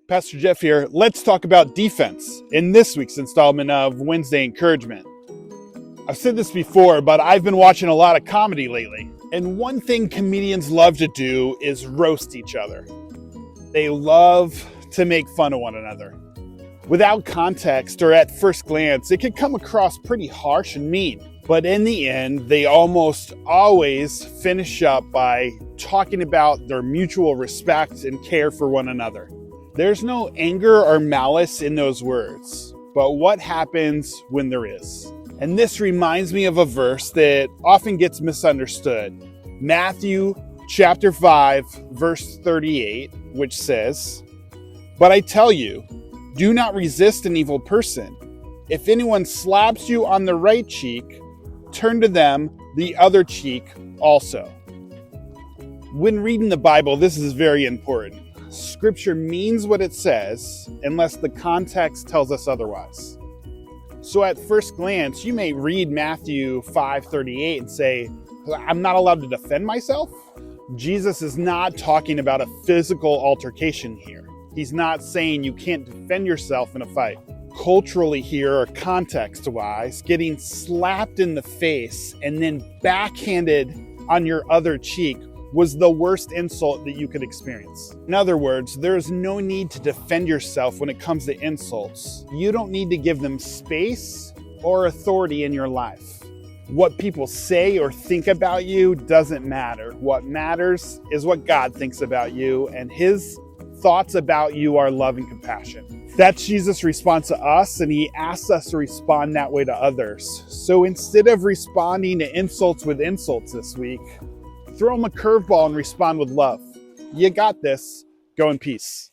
Pastor Jeff here. Let's talk about defense in this week's installment of Wednesday Encouragement. I've said this before, but I've been watching a lot of comedy lately. And one thing comedians love to do is roast each other. They love to make fun of one another. Without context or at first glance, it can come across pretty harsh and mean. But in the end, they almost always finish up by talking about their mutual respect and care for one another. There's no anger or malice in those words, but what happens when there is? And this reminds me of a verse that often gets misunderstood. Matthew chapter 5, verse 38, which says, "But I tell you, do not resist an evil person. If anyone slaps you on the right cheek, turn to them the other cheek also." When reading the Bible, this is very important. Scripture means what it says unless the context tells us otherwise. So at first glance, you may read Matthew 5:38 and say, I'm not allowed to defend myself? Jesus is not talking about a physical altercation here. He's not saying you can't defend yourself in a fight. Culturally here, or context-wise, getting slapped in the face and then backhanded on your other cheek was the worst insult that you could experience. In other words, there is no need to defend yourself when it comes to insults. You don't need to give them space or authority in your life. What people say or think about you doesn't matter. What matters is what God thinks about you, and His thoughts about you are love and compassion. That's Jesus' response to us, and He asks us to respond that way to others. So instead of responding to insults with insults this week, throw them a curveball and respond with love. You got this. Go in peace.